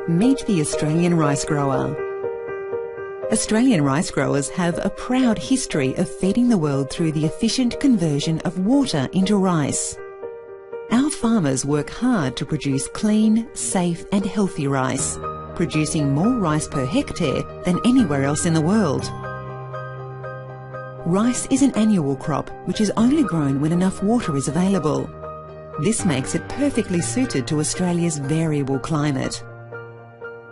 Meet the Australian rice grower. Australian rice growers have a proud history of feeding the world through the efficient conversion of water into rice. Our farmers work hard to produce clean, safe and healthy rice, producing more rice per hectare than anywhere else in the world. Rice is an annual crop which is only grown when enough water is available. This makes it perfectly suited to Australia's variable climate.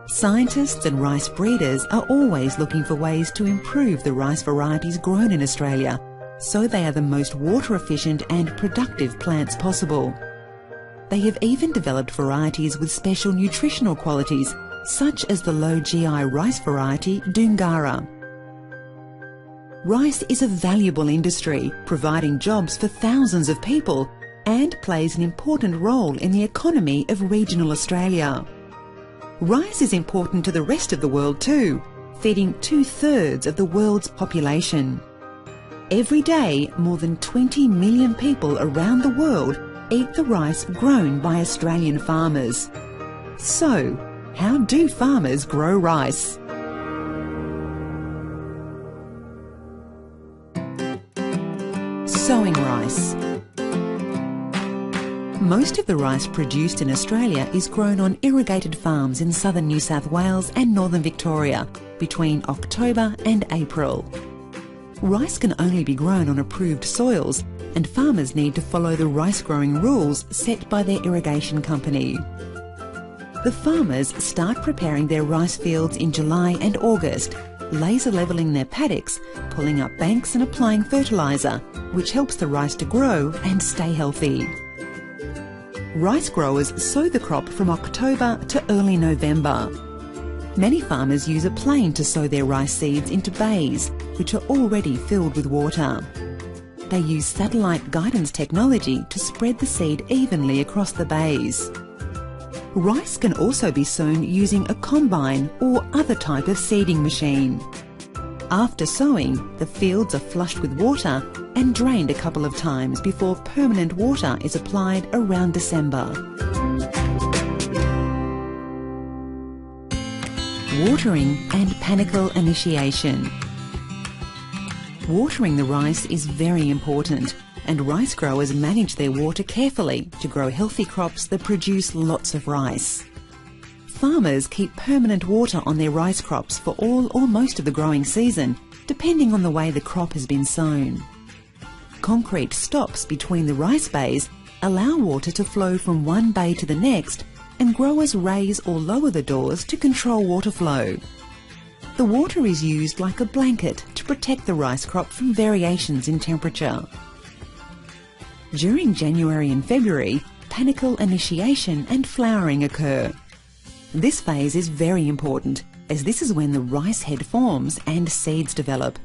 Scientists and rice breeders are always looking for ways to improve the rice varieties grown in Australia, so they are the most water efficient and productive plants possible. They have even developed varieties with special nutritional qualities, such as the low GI rice variety Doongara. Rice is a valuable industry, providing jobs for thousands of people and plays an important role in the economy of regional Australia. Rice is important to the rest of the world too, feeding 2/3 of the world's population. Every day, more than 20 million people around the world eat the rice grown by Australian farmers. So, how do farmers grow rice? Sowing rice. Most of the rice produced in Australia is grown on irrigated farms in southern New South Wales and northern Victoria between October and April. Rice can only be grown on approved soils, and farmers need to follow the rice growing rules set by their irrigation company. The farmers start preparing their rice fields in July and August, laser levelling their paddocks, pulling up banks and applying fertiliser, which helps the rice to grow and stay healthy. Rice growers sow the crop from October to early November. Many farmers use a plane to sow their rice seeds into bays, which are already filled with water. They use satellite guidance technology to spread the seed evenly across the bays. Rice can also be sown using a combine or other type of seeding machine. After sowing, the fields are flushed with water and drained a couple of times before permanent water is applied around December. Watering and panicle initiation. Watering the rice is very important, and rice growers manage their water carefully to grow healthy crops that produce lots of rice. Farmers keep permanent water on their rice crops for all or most of the growing season, depending on the way the crop has been sown. Concrete stops between the rice bays allow water to flow from one bay to the next, and growers raise or lower the doors to control water flow. The water is used like a blanket to protect the rice crop from variations in temperature. During January and February, panicle initiation and flowering occur. This phase is very important, as this is when the rice head forms and seeds develop.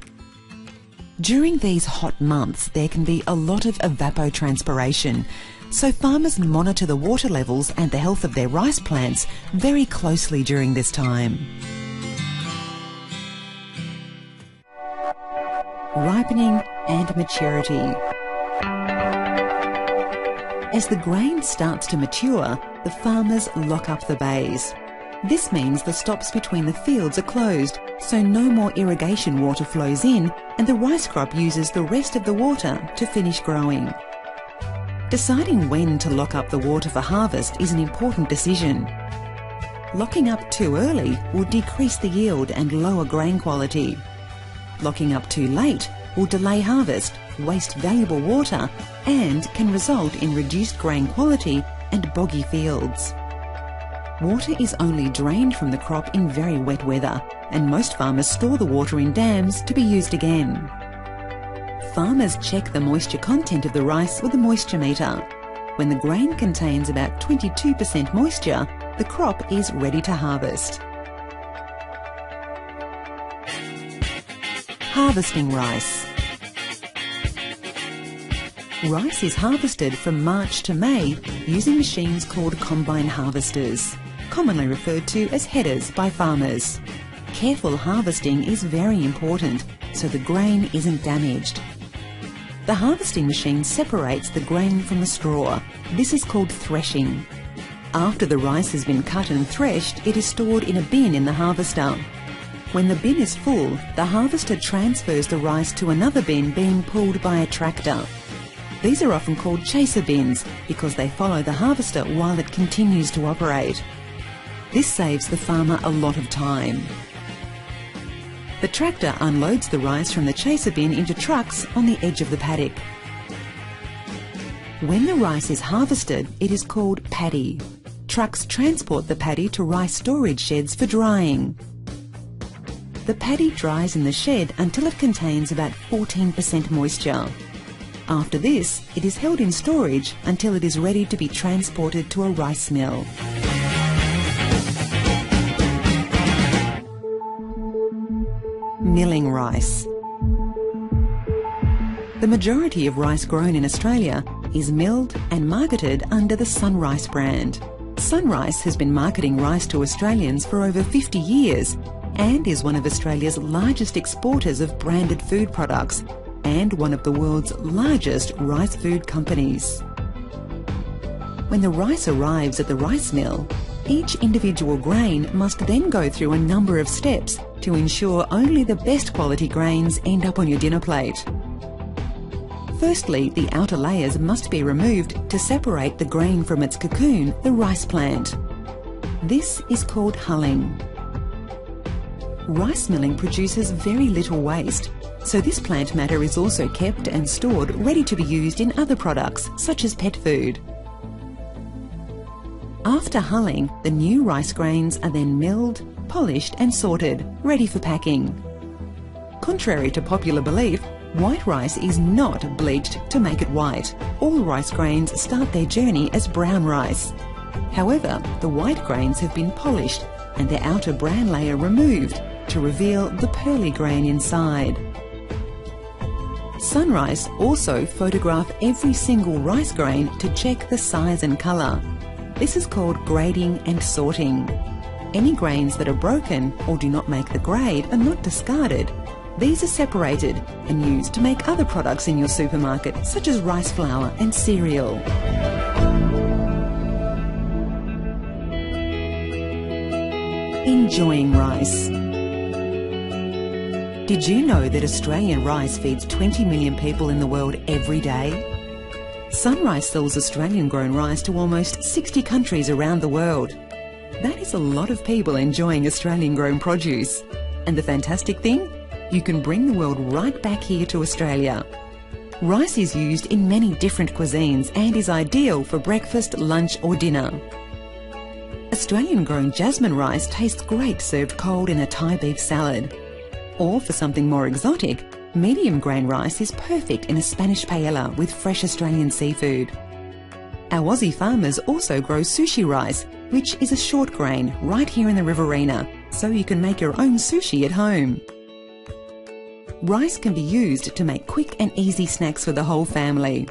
During these hot months, there can be a lot of evapotranspiration, so farmers monitor the water levels and the health of their rice plants very closely during this time. Ripening and maturity. As the grain starts to mature, the farmers lock up the bays. This means the stops between the fields are closed, so no more irrigation water flows in, and the rice crop uses the rest of the water to finish growing. Deciding when to lock up the water for harvest is an important decision. Locking up too early will decrease the yield and lower grain quality. Locking up too late will delay harvest, waste valuable water, and can result in reduced grain quality and boggy fields. Water is only drained from the crop in very wet weather, and most farmers store the water in dams to be used again. Farmers check the moisture content of the rice with a moisture meter. When the grain contains about 22% moisture, the crop is ready to harvest. Harvesting rice. Rice is harvested from March to May using machines called combine harvesters, commonly referred to as headers by farmers. Careful harvesting is very important so the grain isn't damaged. The harvesting machine separates the grain from the straw. This is called threshing. After the rice has been cut and threshed, it is stored in a bin in the harvester. When the bin is full, the harvester transfers the rice to another bin being pulled by a tractor. These are often called chaser bins because they follow the harvester while it continues to operate. This saves the farmer a lot of time. The tractor unloads the rice from the chaser bin into trucks on the edge of the paddock. When the rice is harvested, it is called paddy. Trucks transport the paddy to rice storage sheds for drying. The paddy dries in the shed until it contains about 14% moisture. After this, it is held in storage until it is ready to be transported to a rice mill. Milling rice. The majority of rice grown in Australia is milled and marketed under the SunRice brand. SunRice has been marketing rice to Australians for over 50 years and is one of Australia's largest exporters of branded food products and one of the world's largest rice food companies. When the rice arrives at the rice mill, each individual grain must then go through a number of steps to ensure only the best quality grains end up on your dinner plate. Firstly, the outer layers must be removed to separate the grain from its cocoon, the rice plant. This is called hulling. Rice milling produces very little waste, so this plant matter is also kept and stored ready to be used in other products, such as pet food. After hulling, the new rice grains are then milled, polished and sorted, ready for packing. Contrary to popular belief, white rice is not bleached to make it white. All rice grains start their journey as brown rice. However, the white grains have been polished and their outer bran layer removed to reveal the pearly grain inside. SunRice also photograph every single rice grain to check the size and colour. This is called grading and sorting. Any grains that are broken or do not make the grade are not discarded. These are separated and used to make other products in your supermarket, such as rice flour and cereal. Enjoying rice. Did you know that Australian rice feeds 20 million people in the world every day? SunRice sells Australian-grown rice to almost 60 countries around the world. That is a lot of people enjoying Australian-grown produce. And the fantastic thing? You can bring the world right back here to Australia. Rice is used in many different cuisines and is ideal for breakfast, lunch or dinner. Australian-grown jasmine rice tastes great served cold in a Thai beef salad. Or for something more exotic, medium grain rice is perfect in a Spanish paella with fresh Australian seafood. Our Aussie farmers also grow sushi rice, which is a short grain right here in the Riverina, so you can make your own sushi at home. Rice can be used to make quick and easy snacks for the whole family.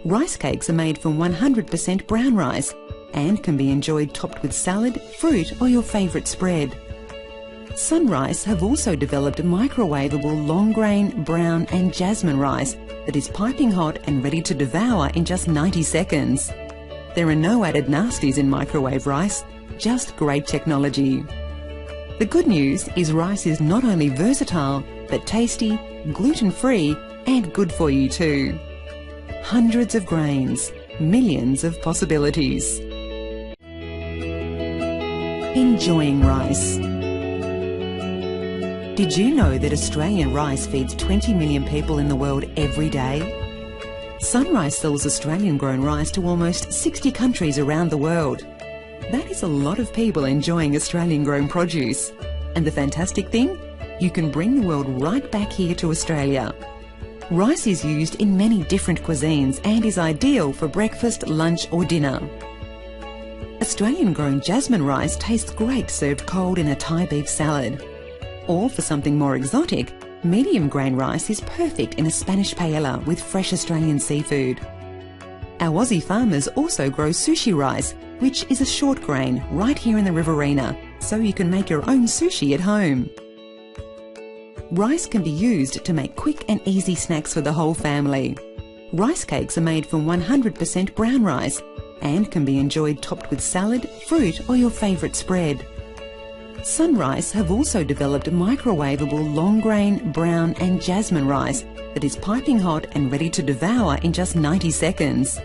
Rice cakes are made from 100% brown rice and can be enjoyed topped with salad, fruit or your favourite spread. SunRice have also developed microwavable long-grain, brown and jasmine rice that is piping hot and ready to devour in just 90 seconds. There are no added nasties in microwave rice, just great technology. The good news is rice is not only versatile, but tasty, gluten-free and good for you too. Hundreds of grains, millions of possibilities. Enjoying rice. Did you know that Australian rice feeds 20 million people in the world every day? SunRice sells Australian-grown rice to almost 60 countries around the world. That is a lot of people enjoying Australian-grown produce. And the fantastic thing? You can bring the world right back here to Australia. Rice is used in many different cuisines and is ideal for breakfast, lunch or dinner. Australian-grown jasmine rice tastes great served cold in a Thai beef salad. Or for something more exotic, medium grain rice is perfect in a Spanish paella with fresh Australian seafood. Our Aussie farmers also grow sushi rice, which is a short grain right here in the Riverina, so you can make your own sushi at home. Rice can be used to make quick and easy snacks for the whole family. Rice cakes are made from 100% brown rice and can be enjoyed topped with salad, fruit or your favourite spread. Sunrice have also developed microwavable long-grain, brown and jasmine rice that is piping hot and ready to devour in just 90 seconds.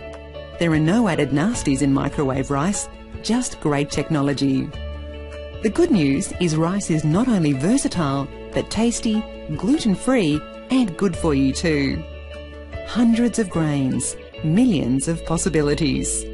There are no added nasties in microwave rice, just great technology. The good news is rice is not only versatile, but tasty, gluten-free and good for you too. Hundreds of grains, millions of possibilities.